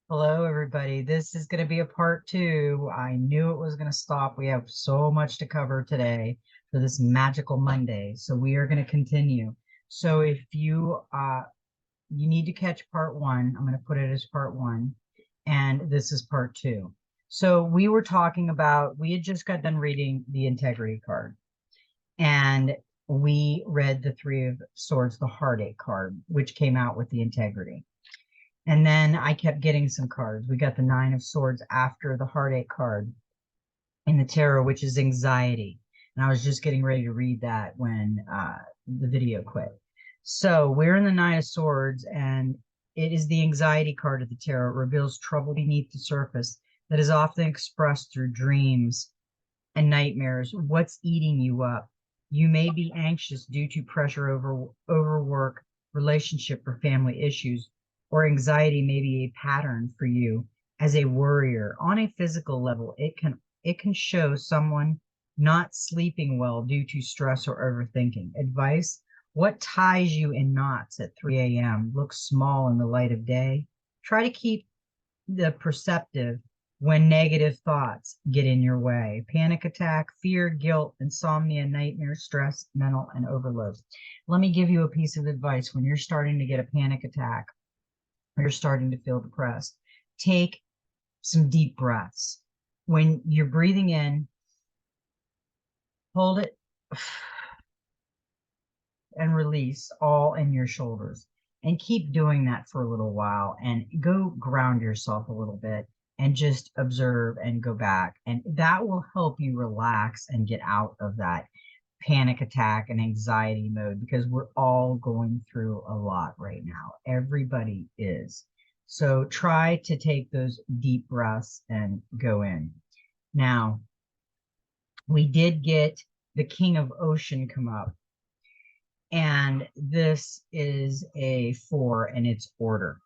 Hello, everybody. This is going to be a part two. I knew it was going to stop. We have so much to cover today for this magical Monday. So we are going to continue. So if you need to catch part one, I'm going to put it as part one, and this is part two. So we were talking about, we had just got done reading the integrity card, and we read the Three of Swords, the heartache card, which came out with the integrity. And then I kept getting some cards. We got the Nine of Swords after the heartache card in the tarot, which is anxiety. And I was just getting ready to read that when the video quit. So we're in the Nine of Swords, and it is the anxiety card of the tarot. It reveals trouble beneath the surface that is often expressed through dreams and nightmares. What's eating you up? You may be anxious due to pressure over overwork, relationship, or family issues, or anxiety may be a pattern for you as a worrier. On a physical level, it can show someone not sleeping well due to stress or overthinking. Advice: what ties you in knots at 3 a.m. looks small in the light of day. Try to keep the perceptive when negative thoughts get in your way. Panic attack, fear, guilt, insomnia, nightmare, stress, mental, and overload. Let me give you a piece of advice. When you're starting to get a panic attack, or you're starting to feel depressed, take some deep breaths. When you're breathing in, hold it and release all in your shoulders. And keep doing that for a little while and go ground yourself a little bit and just observe and go back. And that will help you relax and get out of that panic attack and anxiety mode, because we're all going through a lot right now. Everybody is. So try to take those deep breaths and go in. Now, we did get the King of Ocean come up. And this is a 4 and it's order.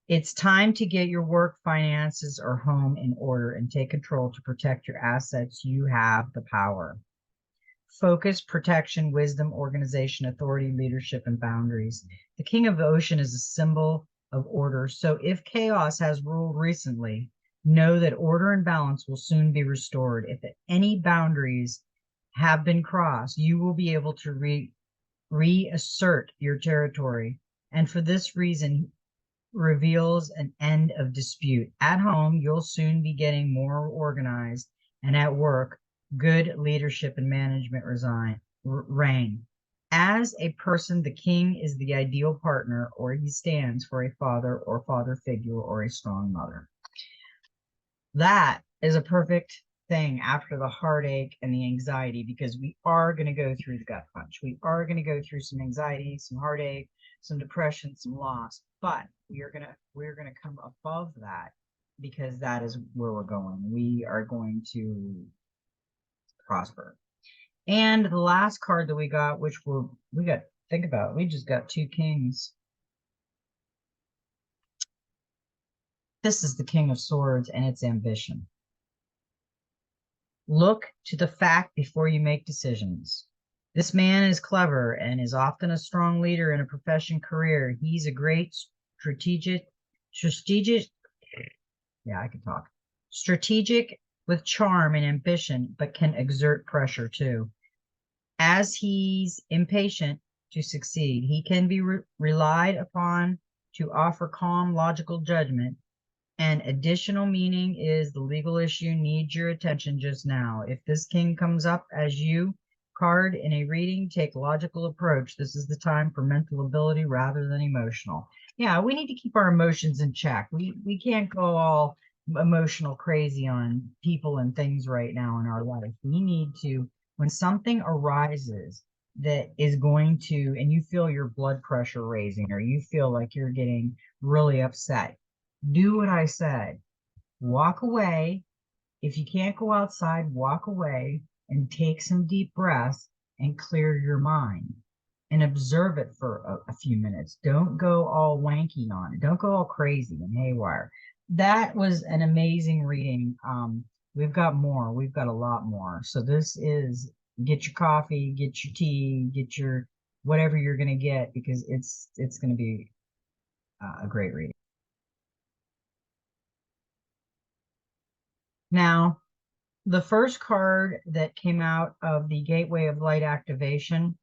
It's time to get your work, finances, or home in order and take control to protect your assets. You have the power. Focus, protection, wisdom, organization, authority, leadership, and boundaries. The King of the Ocean is a symbol of order. So if chaos has ruled recently, know that order and balance will soon be restored. If any boundaries have been crossed, you will be able to reassert your territory. And for this reason, reveals an end of dispute. At home, you'll soon be getting more organized, and at work, good leadership and management reign. As a person, the king is the ideal partner, or he stands for a father or father figure or a strong mother. That is a perfect thing after the heartache and the anxiety, because we are going to go through the gut punch. We are going to go through some anxiety, some heartache, some depression, some loss, but we're going to come above that, because that is where we're going. We are going to prosper. And the last card that we got, which we got, think about, we just got two kings. This is the King of Swords, and it's ambition. Look to the fact before you make decisions. This man is clever and is often a strong leader in a profession career. He's a great strategic, yeah, I can talk. Strategic with charm and ambition, but can exert pressure too. As he's impatient to succeed, he can be relied upon to offer calm, logical judgment. And additional meaning is the legal issue needs your attention just now. If this king comes up as you card in a reading, take logical approach. This is the time for mental ability rather than emotional. Yeah, we need to keep our emotions in check. We can't go all emotional crazy on people and things right now in our life. We need to, when something arises that is going to, and you feel your blood pressure raising, or you feel like you're getting really upset, do what I said. Walk away. If you can't go outside, walk away and take some deep breaths and clear your mind and observe it for a few minutes. Don't go all wanky on it. Don't go all crazy and haywire. That was an amazing reading. We've got more. We've got a lot more. So this is, get your coffee, get your tea, get your whatever you're going to get, because it's going to be a great reading. Now, the first card that came out of the Gateway of Light activation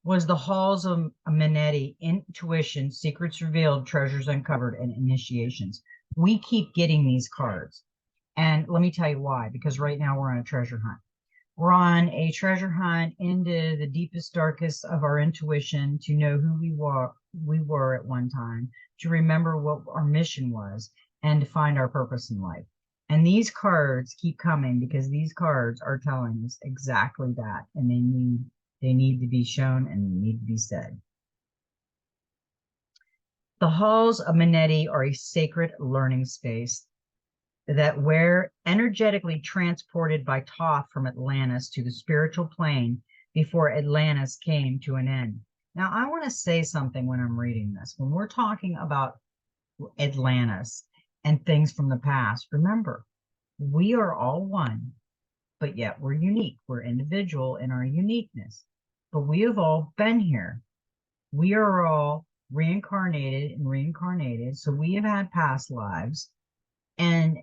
was the Halls of Amenti, Intuition, Secrets Revealed, Treasures Uncovered, and Initiations. We keep getting these cards. And let me tell you why, because right now we're on a treasure hunt. We're on a treasure hunt into the deepest, darkest of our intuition to know who we were at one time, to remember what our mission was, and to find our purpose in life. And these cards keep coming because these cards are telling us exactly that, and they need to be shown and they need to be said. The halls of Amenti are a sacred learning space that were energetically transported by Thoth from Atlantis to the spiritual plane before Atlantis came to an end. Now, I want to say something when I'm reading this. When we're talking about Atlantis and things from the past, remember, we are all one, but yet we're unique. We're individual in our uniqueness, but we have all been here. We are all reincarnated and reincarnated, so we have had past lives. And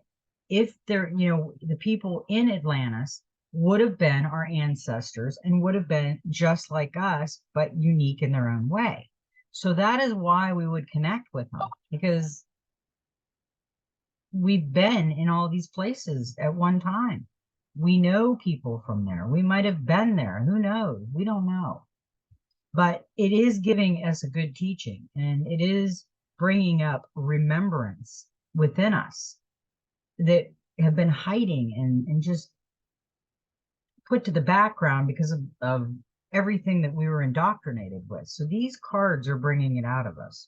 if they're, the people in Atlantis would have been our ancestors and would have been just like us, but unique in their own way. So that is why we would connect with them, because we've been in all these places at one time. We know people from there. We might have been there. Who knows? We don't know. But it is giving us a good teaching, and it is bringing up remembrance within us that have been hiding and just put to the background because of everything that we were indoctrinated with. So these cards are bringing it out of us.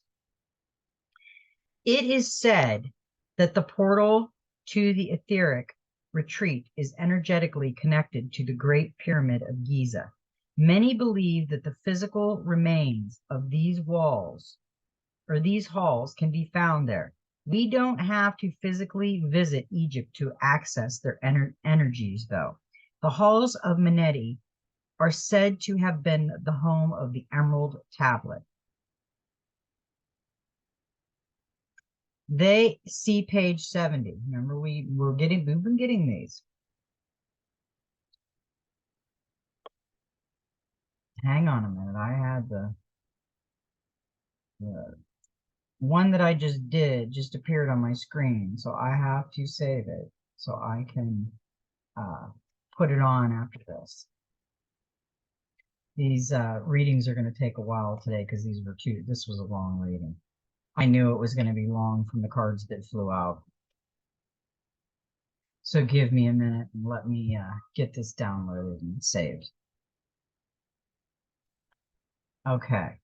It is said that the portal to the etheric retreat is energetically connected to the Great Pyramid of Giza. Many believe that the physical remains of these walls or these halls can be found there. We don't have to physically visit Egypt to access their energies, though. The halls of Amenti are said to have been the home of the Emerald Tablet. They see page 70. Remember, we've been getting these. Hang on a minute. I had the one that I just did just appeared on my screen, so I have to save it so I can put it on after this. These readings are going to take a while today because this was a long reading. I knew it was going to be long from the cards that flew out. So give me a minute and let me get this downloaded and saved. Okay.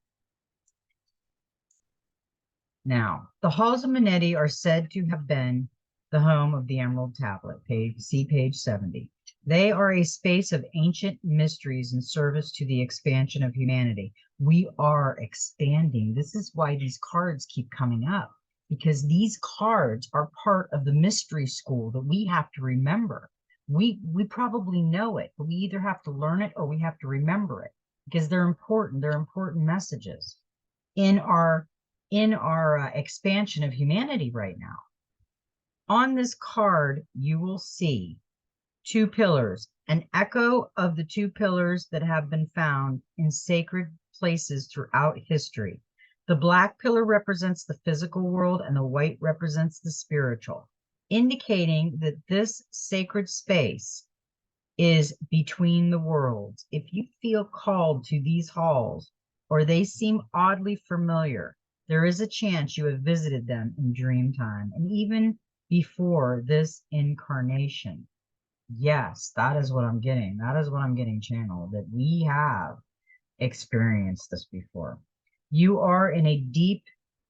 Now, the halls of Amenti are said to have been the home of the Emerald Tablet. See page 70. They are a space of ancient mysteries in service to the expansion of humanity. We are expanding. This is why these cards keep coming up, because these cards are part of the mystery school that we have to remember. We probably know it, but we either have to learn it or we have to remember it because they're important. They're important messages in our expansion of humanity right now. On this card, you will see two pillars, an echo of the two pillars that have been found in sacred places throughout history. The black pillar represents the physical world and the white represents the spiritual, indicating that this sacred space is between the worlds. If you feel called to these halls or they seem oddly familiar, there is a chance you have visited them in dream time and even before this incarnation. Yes, that is what I'm getting. That is what I'm getting channeled, that we have experienced this before. You are in a deep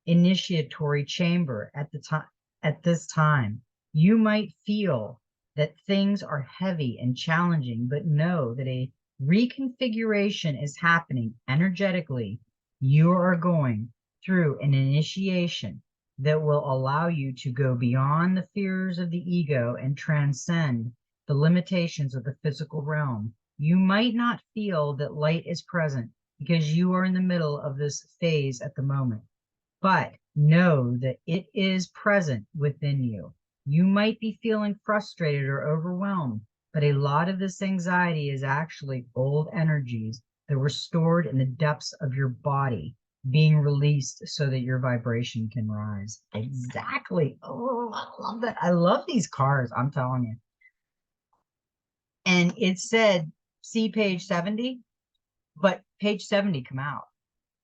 initiatory chamber at this time. You might feel that things are heavy and challenging, but know that a reconfiguration is happening energetically. You are going through an initiation that will allow you to go beyond the fears of the ego and transcend the limitations of the physical realm. You might not feel that light is present because you are in the middle of this phase at the moment, but Know that it is present within you. You might be feeling frustrated or overwhelmed, but a lot of this anxiety is actually old energies that were stored in the depths of your body being released so that your vibration can rise. Exactly. Oh, I love that. I love these cards, I'm telling you. And it said, see page 70, but page 70 come out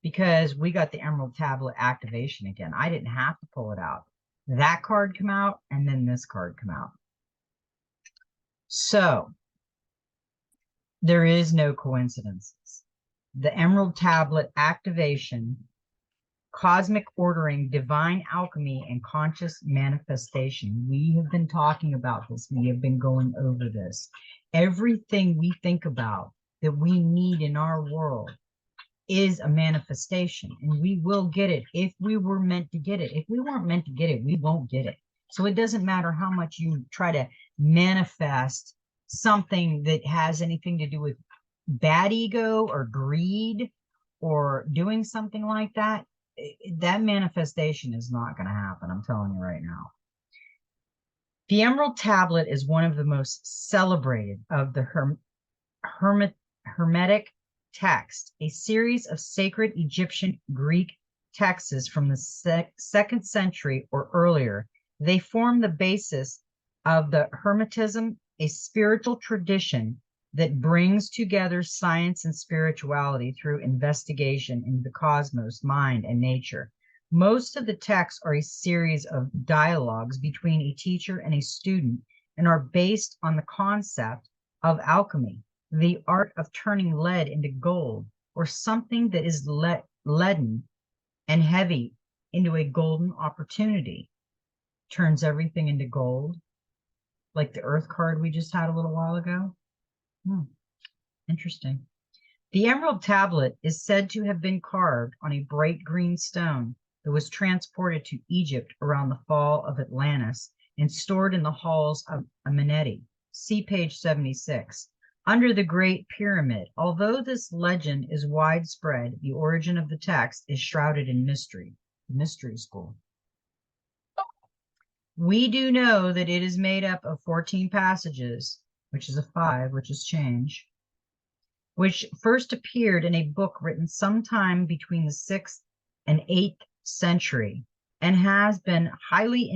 because we got the Emerald Tablet activation again. I didn't have to pull it out. That card come out, and then this card come out. So there is no coincidences. The Emerald Tablet activation, cosmic ordering, divine alchemy, and conscious manifestation. We have been talking about this. We have been going over this. Everything we think about that we need in our world is a manifestation, and we will get it if we were meant to get it. If we weren't meant to get it, we won't get it. So it doesn't matter how much you try to manifest something that has anything to do with bad ego or greed or doing something like that. That manifestation is not going to happen. I'm telling you right now. The Emerald Tablet is one of the most celebrated of the Hermetic text, a series of sacred Egyptian Greek texts from the second century or earlier. They form the basis of the Hermetism, a spiritual tradition that brings together science and spirituality through investigation into the cosmos, mind, and nature. Most of the texts are a series of dialogues between a teacher and a student and are based on the concept of alchemy, the art of turning lead into gold, or something that is leaden and heavy into a golden opportunity. Turns everything into gold, like the Earth card we just had a little while ago. Interesting. The Emerald Tablet is said to have been carved on a bright green stone that was transported to Egypt around the fall of Atlantis and stored in the halls of Amenti. See page 76. Under the Great Pyramid. Although this legend is widespread, the origin of the text is shrouded in mystery. Mystery school. We do know that it is made up of 14 passages, which is a 5, which is change, which first appeared in a book written sometime between the 6th and 8th century and has been highly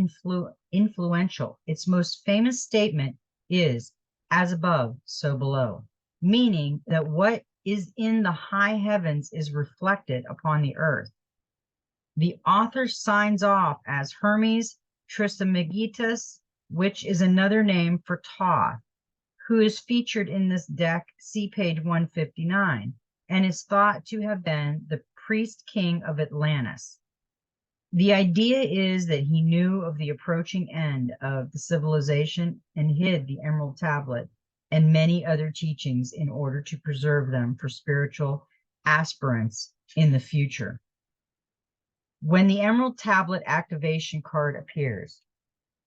influential. Its most famous statement is, as above, so below, meaning that what is in the high heavens is reflected upon the earth. The author signs off as Hermes Trismegistus, which is another name for Thoth, who is featured in this deck, see page 159, and is thought to have been the priest king of Atlantis. The idea is that he knew of the approaching end of the civilization and hid the Emerald Tablet and many other teachings in order to preserve them for spiritual aspirants in the future. When the Emerald Tablet activation card appears,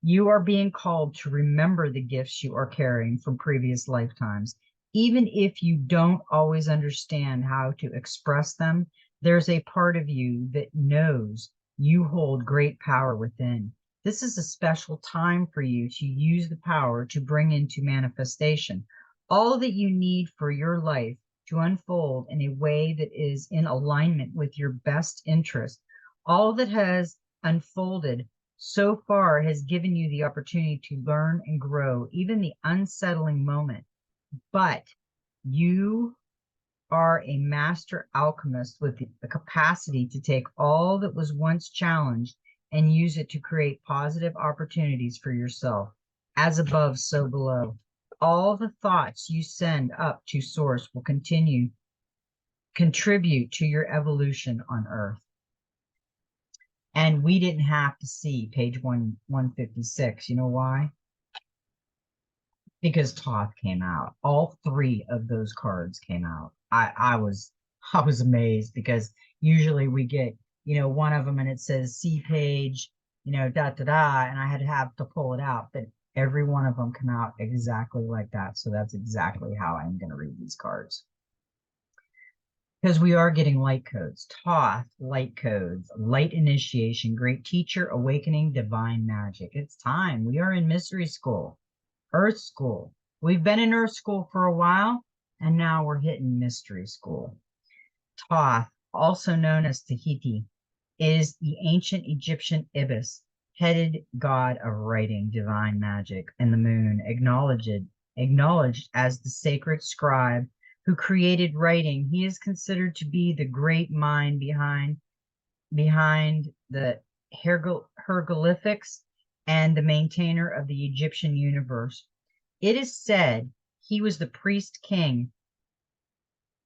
you are being called to remember the gifts you are carrying from previous lifetimes. Even if you don't always understand how to express them, there's a part of you that knows you hold great power within. This is a special time for you to use the power to bring into manifestation all that you need for your life to unfold in a way that is in alignment with your best interest. All that has unfolded so far has given you the opportunity to learn and grow, even the unsettling moment. But you are a master alchemist with the capacity to take all that was once challenged and use it to create positive opportunities for yourself. As above, so below. All the thoughts you send up to source will contribute to your evolution on Earth. And we didn't have to see page 156. You know why? Because Thoth came out. All 3 of those cards came out. I was amazed because usually we get, one of them and it says see page, da da da, and I had to pull it out. But every one of them come out exactly like that. So that's exactly how I'm going to read these cards. because we are getting light codes. Thoth, light codes, light initiation, great teacher, awakening, divine magic. It's time. We are in mystery school, earth school. We've been in earth school for a while, and now we're hitting mystery school. Thoth, also known as Tahiti, is the ancient Egyptian ibis, headed god of writing, divine magic, and the moon, acknowledged as the sacred scribe who created writing. He is considered to be the great mind behind the hieroglyphics and the maintainer of the Egyptian universe. It is said he was the priest king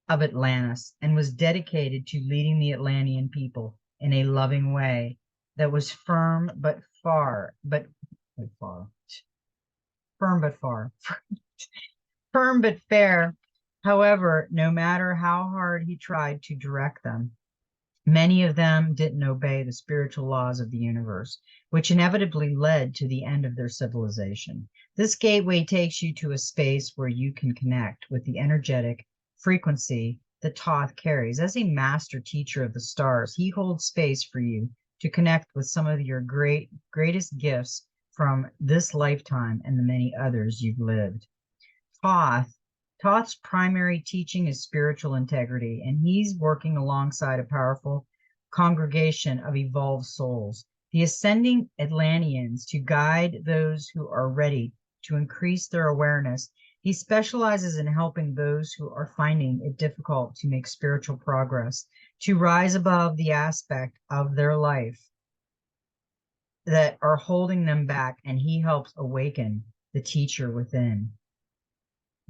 of Atlantis and was dedicated to leading the Atlantean people in a loving way that was firm but far, firm but far, firm but fair. However, no matter how hard he tried to direct them, many of them didn't obey the spiritual laws of the universe, which inevitably led to the end of their civilization. This gateway takes you to a space where you can connect with the energetic frequency that Thoth carries. As a master teacher of the stars, he holds space for you to connect with some of your greatest gifts from this lifetime and the many others you've lived. Thoth's primary teaching is spiritual integrity, and he's working alongside a powerful congregation of evolved souls, the ascending Atlanteans, to guide those who are ready to increase their awareness. He specializes in helping those who are finding it difficult to make spiritual progress, to rise above the aspect of their life that are holding them back, and he helps awaken the teacher within.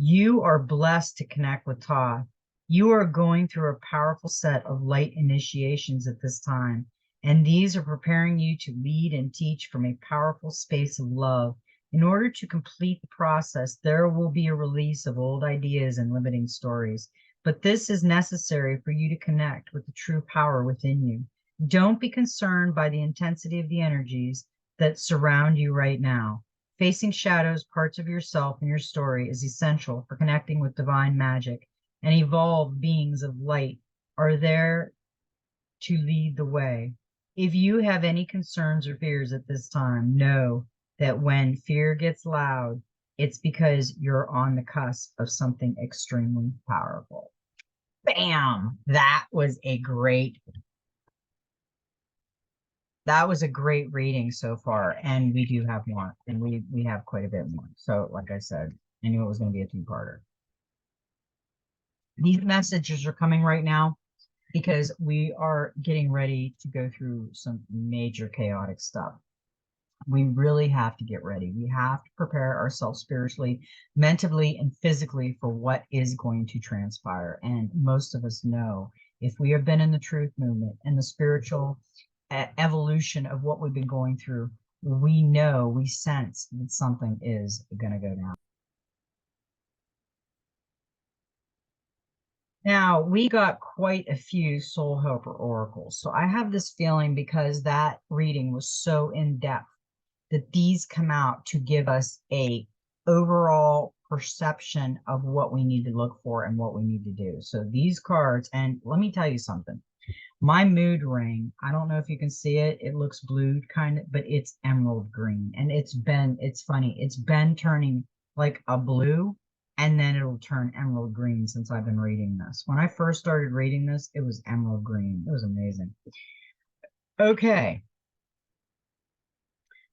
You are blessed to connect with Thoth. You are going through a powerful set of light initiations at this time, and these are preparing you to lead and teach from a powerful space of love. In order to complete the process, there will be a release of old ideas and limiting stories, but this is necessary for you to connect with the true power within you. Don't be concerned by the intensity of the energies that surround you right now. Facing shadows, parts of yourself and your story, is essential for connecting with divine magic, and evolved beings of light are there to lead the way. If you have any concerns or fears at this time, know that when fear gets loud, it's because you're on the cusp of something extremely powerful. Bam! That was a great reading so far, and we do have more, and we have quite a bit more. So, like I said, I knew it was going to be a two-parter. These messages are coming right now because we are getting ready to go through some major chaotic stuff. We really have to get ready. We have to prepare ourselves spiritually, mentally, and physically for what is going to transpire. And most of us know, if we have been in the truth movement and the spiritual evolution of what we've been going through, we know, we sense that something is going to go down. Now, we got quite a few soul helper oracles. So I have this feeling, because that reading was so in depth, that these come out to give us a overall perception of what we need to look for and what we need to do. So these cards, and let me tell you something. My mood ring, I don't know if you can see it. It looks blue kind of, but it's emerald green. And it's funny. It's been turning like a blue, and then it'll turn emerald green since I've been reading this. When I first started reading this, it was emerald green. It was amazing. Okay.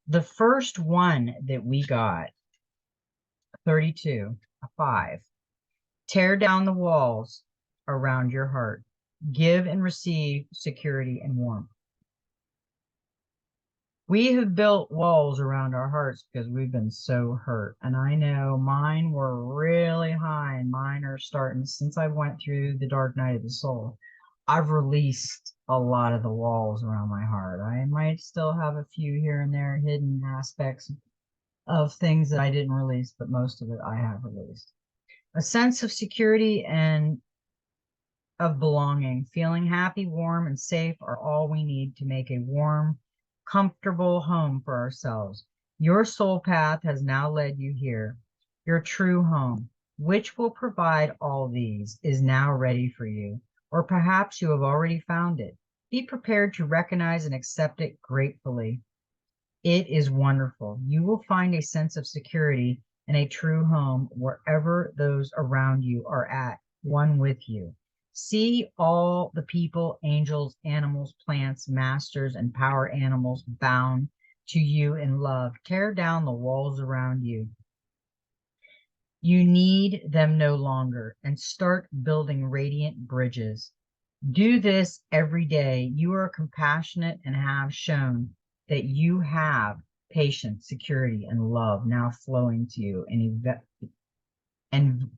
The first one that we got, 32, a 5. Tear down the walls around your heart. Give and receive security and warmth. We have built walls around our hearts because we've been so hurt. And I know mine were really high, and mine are starting, since I went through the dark night of the soul, I've released a lot of the walls around my heart. I might still have a few here and there hidden aspects of things that I didn't release, but most of it I have released. A sense of security and of belonging, feeling happy, warm, and safe are all we need to make a warm, comfortable home for ourselves. Your soul path has now led you here. Your true home, which will provide all these, is now ready for you. or perhaps you have already found it. Be prepared to recognize and accept it gratefully. It is wonderful. You will find a sense of security and a true home wherever those around you are at one with you. See all the people, angels, animals, plants, masters, and power animals bound to you in love. Tear down the walls around you. You need them no longer, and start building radiant bridges. Do this every day. You are compassionate and have shown that you have patience, security, and love now flowing to you and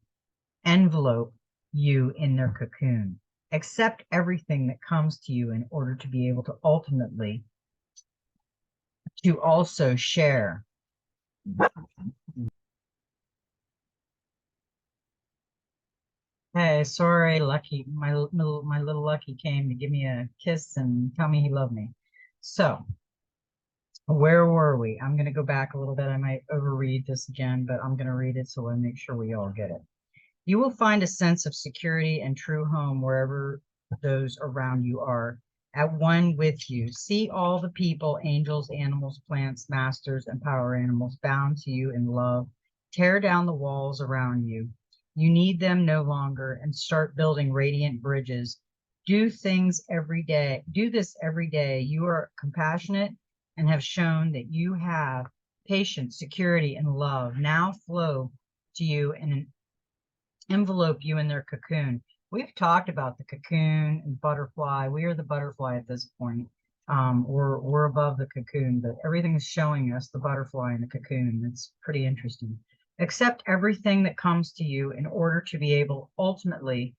envelope you in their cocoon. Accept everything that comes to you in order to be able to ultimately to also share. Hey, sorry, Lucky, my little Lucky came to give me a kiss and tell me he loved me. So, where were we? I'm going to go back a little bit. I might overread this again, but I'm going to read it so I make sure we all get it. You will find a sense of security and true home wherever those around you are, at one with you. See all the people, angels, animals, plants, masters, and power animals bound to you in love. Tear down the walls around you. You need them no longer, and start building radiant bridges. Do things every day. Do this every day. You are compassionate and have shown that you have patience, security, and love now flow to you in an envelope you in their cocoon. We've talked about the cocoon and butterfly. We are the butterfly at this point. We're above the cocoon, but everything is showing us the butterfly in the cocoon. It's pretty interesting. Accept everything that comes to you in order to be able ultimately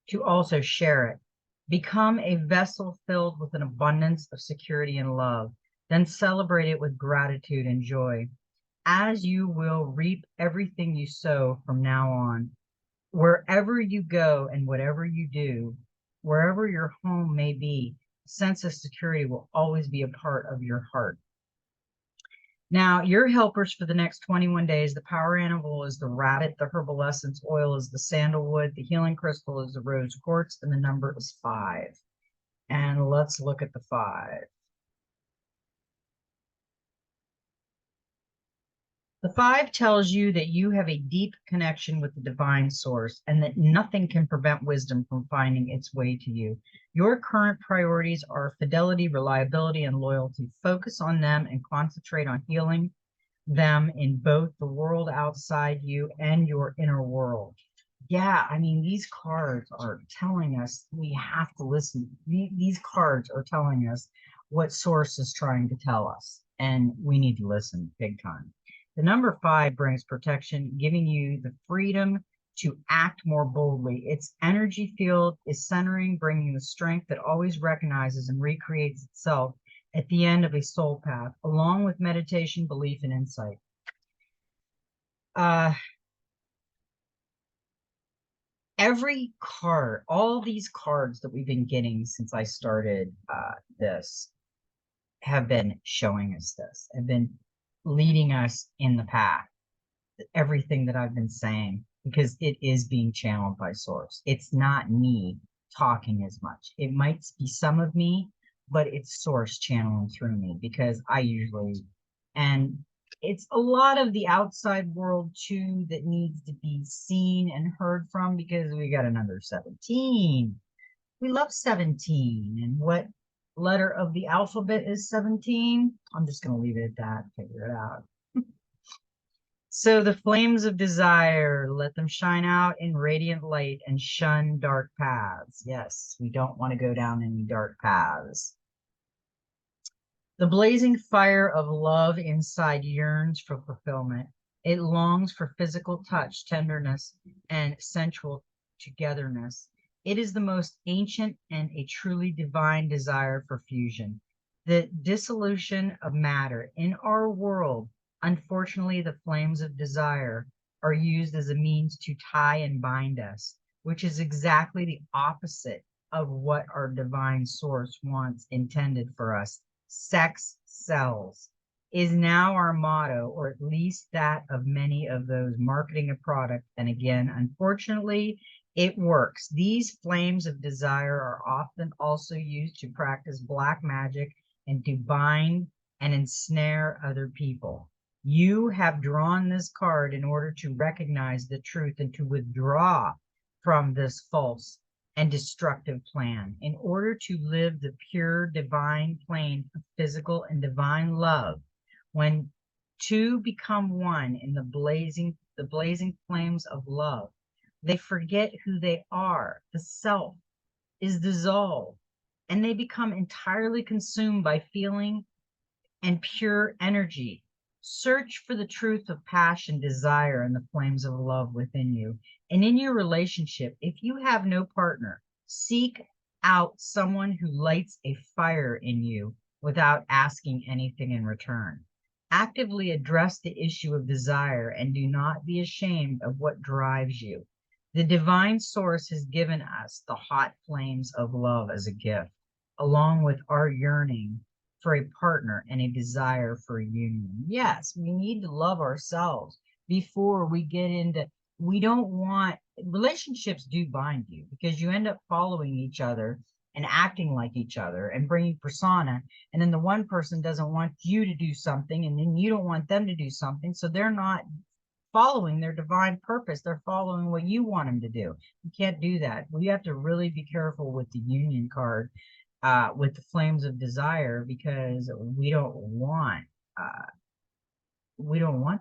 to also share it. Become a vessel filled with an abundance of security and love. Then celebrate it with gratitude and joy. As you will reap everything you sow from now on, wherever you go and whatever you do, wherever your home may be, a sense of security will always be a part of your heart. Now, your helpers for the next 21 days, the power animal is the rabbit, the herbal essence oil is the sandalwood, the healing crystal is the rose quartz, and the number is 5. And let's look at the 5. The 5 tells you that you have a deep connection with the divine source and that nothing can prevent wisdom from finding its way to you. Your current priorities are fidelity, reliability, and loyalty. Focus on them and concentrate on healing them in both the world outside you and your inner world. Yeah, I mean, these cards are telling us we have to listen. These cards are telling us what source is trying to tell us, and we need to listen big time. The number 5 brings protection, giving you the freedom to act more boldly. Its energy field is centering, bringing the strength that always recognizes and recreates itself at the end of a soul path, along with meditation, belief, and insight. Every card, all these cards that we've been getting since I started this have been showing us this, have been leading us in the path. Everything that I've been saying, because it is being channeled by source. It's not me talking as much. It might be some of me, but it's source channeling through me because I usually, and it's a lot of the outside world too that needs to be seen and heard from because we got another 17. We love 17. And what letter of the alphabet is 17? I'm just going to leave it at that, figure it out. So the flames of desire, let them shine out in radiant light and shun dark paths. Yes, we don't want to go down any dark paths. The blazing fire of love inside yearns for fulfillment. It longs for physical touch, tenderness, and sensual togetherness. It is the most ancient and a truly divine desire for fusion. The dissolution of matter in our world, unfortunately, the flames of desire are used as a means to tie and bind us, which is exactly the opposite of what our divine source wants intended for us. Sex sells is now our motto, or at least that of many of those marketing a product. And again, unfortunately, It works. These flames of desire are often also used to practice black magic and to bind and ensnare other people. You have drawn this card in order to recognize the truth and to withdraw from this false and destructive plan. In order to live the pure divine plane of physical and divine love, when two become one in the blazing flames of love, they forget who they are. The self is dissolved, and they become entirely consumed by feeling and pure energy. Search for the truth of passion, desire, and the flames of love within you. And in your relationship, if you have no partner, seek out someone who lights a fire in you without asking anything in return. Actively address the issue of desire and do not be ashamed of what drives you. The divine source has given us the hot flames of love as a gift, along with our yearning for a partner and a desire for a union. Yes, we need to love ourselves before we get into, we don't want, relationships do bind you because you end up following each other and acting like each other and bringing persona. And then the one person doesn't want you to do something, and then you don't want them to do something. So they're not following their divine purpose. They're following what you want them to do. You can't do that. We have to really be careful with the union card, with the flames of desire, because uh, we don't want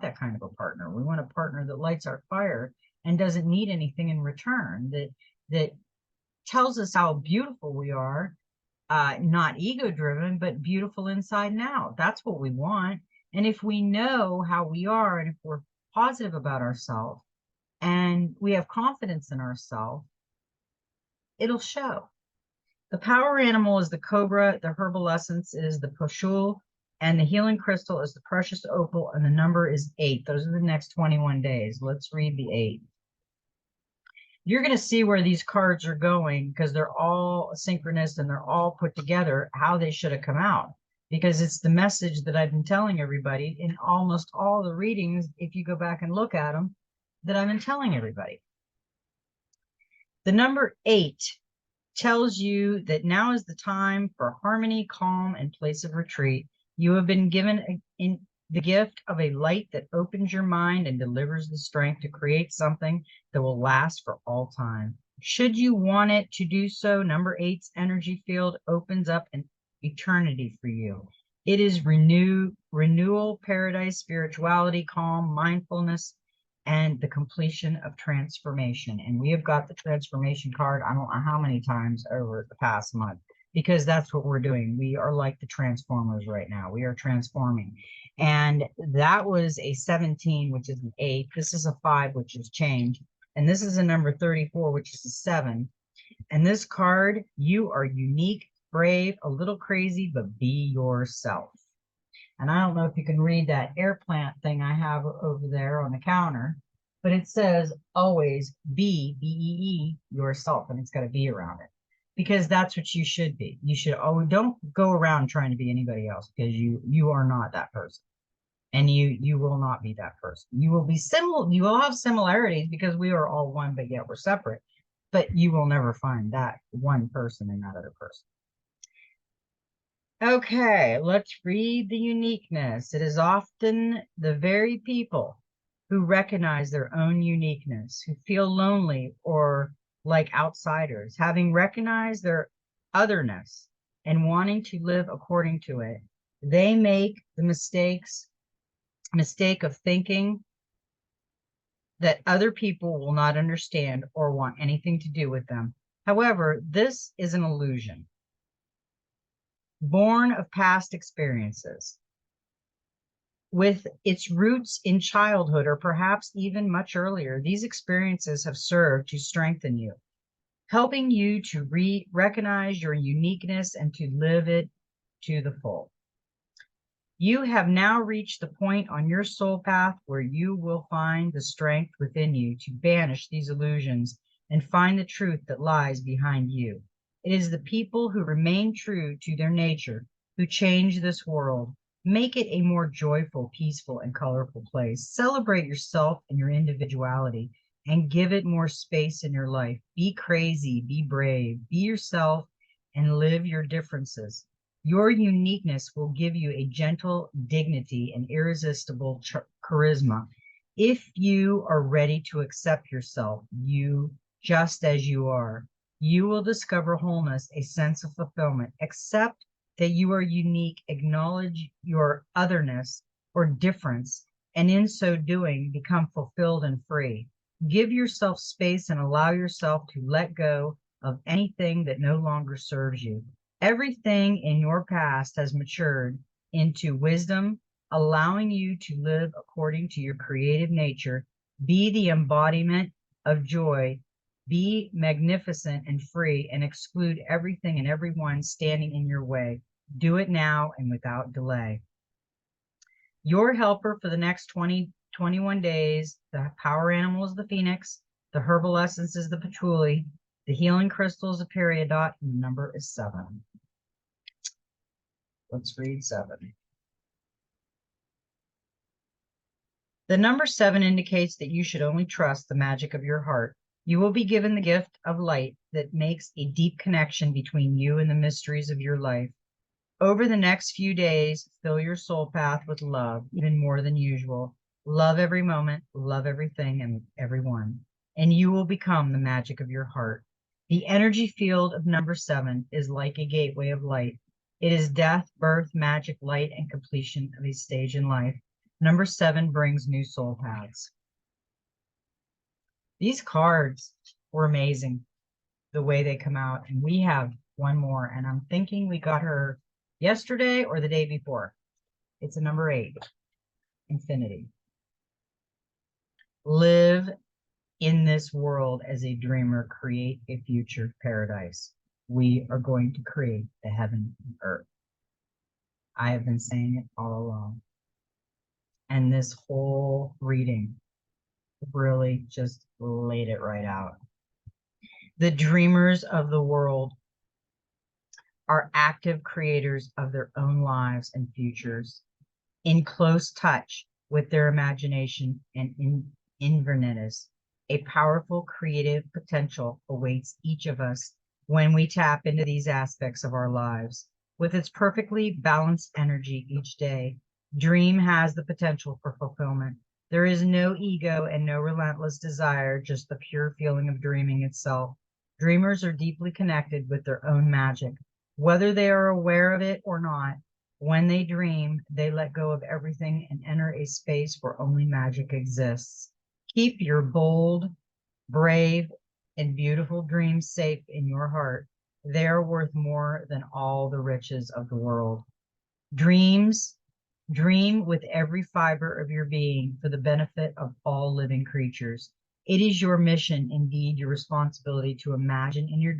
that kind of a partner. We want a partner that lights our fire and doesn't need anything in return. That tells us how beautiful we are, not ego driven, but beautiful inside and out. That's what we want. And if we know how we are, and if we're positive about ourselves and we have confidence in ourselves, it'll show. The power animal is the cobra, the herbal essence is the poshul, and the healing crystal is the precious opal, and the number is 8. Those are the next 21 days. Let's read the 8. You're going to see where these cards are going because they're all synchronous and they're all put together how they should have come out, because it's the message that I've been telling everybody in almost all the readings, if you go back and look at them, that I've been telling everybody. The number 8 tells you that now is the time for harmony, calm, and place of retreat. You have been given the gift of a light that opens your mind and delivers the strength to create something that will last for all time. Should you want it to do so, number 8's energy field opens up an eternity for you. It is renewal, paradise, spirituality, calm, mindfulness, and the completion of transformation. And we have got the transformation card, I don't know how many times over the past month, because that's what we're doing. We are like the Transformers right now. We are transforming. And that was a 17, which is an 8. This is a 5, which is change. And this is a number 34, which is a 7. And this card, you are unique, brave, a little crazy, but be yourself. And I don't know if you can read that air plant thing I have over there on the counter, but it says always be, B-E-E, yourself. And it's got a B around it, because that's what you should be. You should, don't go around trying to be anybody else, because you are not that person. And you will not be that person. You will be similar. You will have similarities because we are all one, but yet we're separate. But you will never find that one person in that other person. Okay, let's read the uniqueness. It is often the very people who recognize their own uniqueness, who feel lonely or like outsiders, having recognized their otherness and wanting to live according to it. They make the mistake of thinking that other people will not understand or want anything to do with them. However, this is an illusion, born of past experiences, with its roots in childhood or perhaps even much earlier. These experiences have served to strengthen you, helping you to recognize your uniqueness and to live it to the full. You have now reached the point on your soul path where you will find the strength within you to banish these illusions and find the truth that lies behind you. It is the people who remain true to their nature who change this world, make it a more joyful, peaceful, and colorful place. Celebrate yourself and your individuality and give it more space in your life. Be crazy, be brave, be yourself, and live your differences. Your uniqueness will give you a gentle dignity and irresistible charisma. If you are ready to accept yourself, you just as you are, you will discover wholeness, a sense of fulfillment. Accept that you are unique, acknowledge your otherness or difference, and in so doing, become fulfilled and free. Give yourself space and allow yourself to let go of anything that no longer serves you. Everything in your past has matured into wisdom, allowing you to live according to your creative nature. Be the embodiment of joy. Be magnificent and free, and exclude everything and everyone standing in your way. Do it now and without delay. Your helper for the next 21 days, the power animal is the phoenix, the herbal essence is the patchouli, the healing crystal is the periodot, and the number is 7. Let's read 7. The number 7 indicates that you should only trust the magic of your heart. You will be given the gift of light that makes a deep connection between you and the mysteries of your life. Over the next few days, fill your soul path with love, even more than usual. Love every moment, love everything and everyone, and you will become the magic of your heart. The energy field of number 7 is like a gateway of light. It is death, birth, magic, light, and completion of a stage in life. Number 7 brings new soul paths. These cards were amazing, the way they come out, and we have one more, and I'm thinking we got her yesterday or the day before. It's a number 8, infinity. Live in this world as a dreamer, create a future paradise. We are going to create the heaven and earth. I have been saying it all along. And this whole reading really just laid it right out. The dreamers of the world are active creators of their own lives and futures, in close touch with their imagination and inverness. A powerful creative potential awaits each of us when we tap into these aspects of our lives. With its perfectly balanced energy each day, dream has the potential for fulfillment. There is no ego and no relentless desire, just the pure feeling of dreaming itself. Dreamers are deeply connected with their own magic, whether they are aware of it or not. When they dream, they let go of everything and enter a space where only magic exists. Keep your bold, brave, and beautiful dreams safe in your heart. They are worth more than all the riches of the world. Dream with every fiber of your being for the benefit of all living creatures. It is your mission, indeed your responsibility, to imagine in your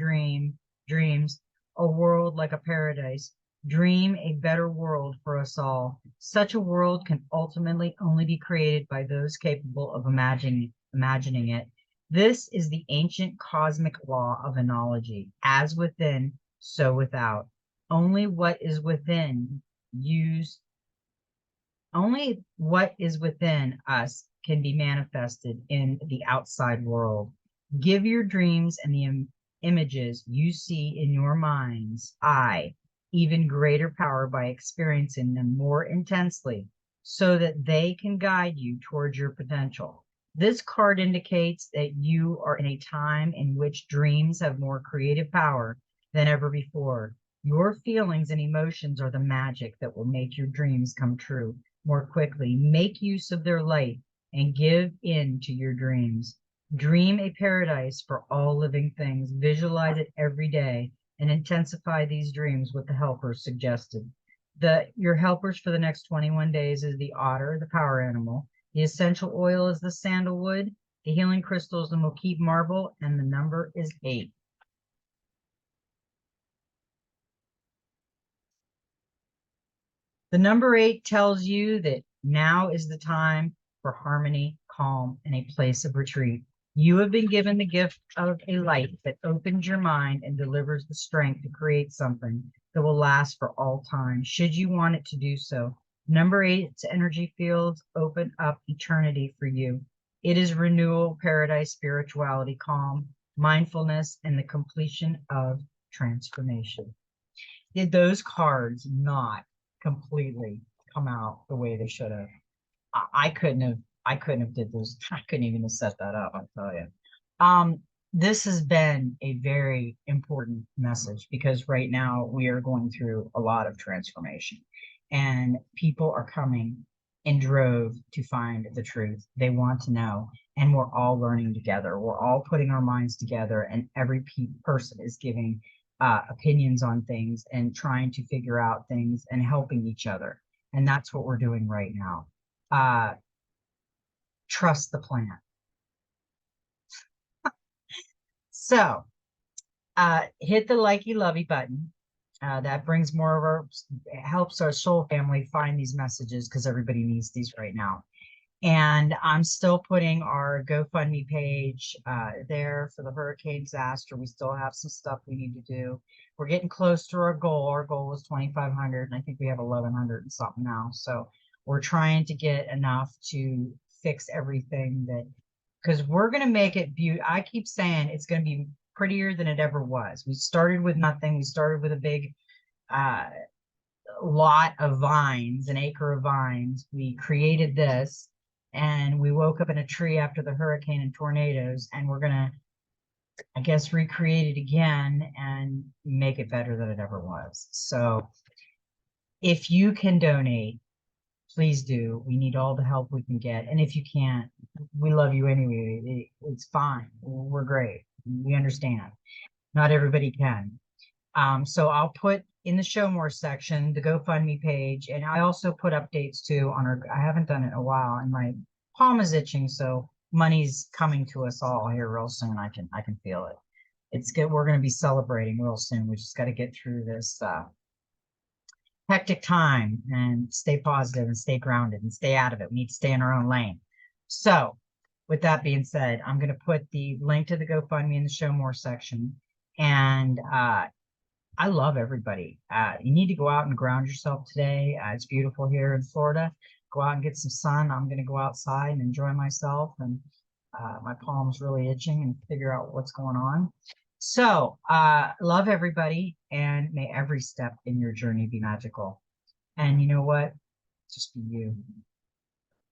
dreams a world like a paradise. Dream a better world for us all. Such a world can ultimately only be created by those capable of imagining it. This is the ancient cosmic law of analogy. As within, so without. Only what is within us can be manifested in the outside world. Give your dreams and the images you see in your mind's eye even greater power by experiencing them more intensely, so that they can guide you towards your potential. This card indicates that you are in a time in which dreams have more creative power than ever before. Your feelings and emotions are the magic that will make your dreams come true more quickly. Make use of their light and give in to your dreams. Dream a paradise for all living things. Visualize it every day and intensify these dreams with the helpers suggested. Your helpers for the next 21 days is the otter, the power animal. The essential oil is the sandalwood. The healing crystal is the moquette marble, and the number is 8. The number 8 tells you that now is the time for harmony, calm, and a place of retreat. You have been given the gift of a light that opens your mind and delivers the strength to create something that will last for all time, should you want it to do so. Number 8's energy fields open up eternity for you. It is renewal, paradise, spirituality, calm, mindfulness, and the completion of transformation. Did those cards not completely come out the way they should have? I couldn't have, I couldn't have did those. I couldn't even have set that up, I'll tell you. This has been a very important message because right now we are going through a lot of transformation and people are coming in drove to find the truth. They want to know, and we're all learning together. We're all putting our minds together, and every person is giving opinions on things and trying to figure out things and helping each other. And that's what we're doing right now. Uh, trust the plan. So, hit the likey lovey button. That brings more of our, helps our soul family find these messages because everybody needs these right now. And I'm still putting our GoFundMe page there for the hurricane disaster. We still have some stuff we need to do. We're getting close to our goal. Our goal was 2,500, and I think we have 1,100 and something now. So we're trying to get enough to fix everything that, because we're going to make it beautiful. I keep saying it's going to be prettier than it ever was. We started with nothing. We started with a big uh, lot of vines, an acre of vines. We created this and we woke up in a tree after the hurricane and tornadoes, and we're going to, I guess, recreate it again and make it better than it ever was. So if you can donate, please do. We need all the help we can get. And if you can't, we love you anyway. It's fine. We're great. We understand. Not everybody can. So I'll put in the show more section the GoFundMe page, and I also put updates too on our. I haven't done it in a while, and my palm is itching, so money's coming to us all here real soon. I can feel it. It's good. We're going to be celebrating real soon. We just got to get through this hectic time and stay positive and stay grounded and stay out of it. We need to stay in our own lane. So, with that being said, I'm going to put the link to the GoFundMe in the show more section, and I love everybody. You need to go out and ground yourself today. It's beautiful here in Florida. Go out and get some sun. I'm going to go outside and enjoy myself. And my palm's really itching and figure out what's going on. So, love everybody, and may every step in your journey be magical. And you know what? Just be you.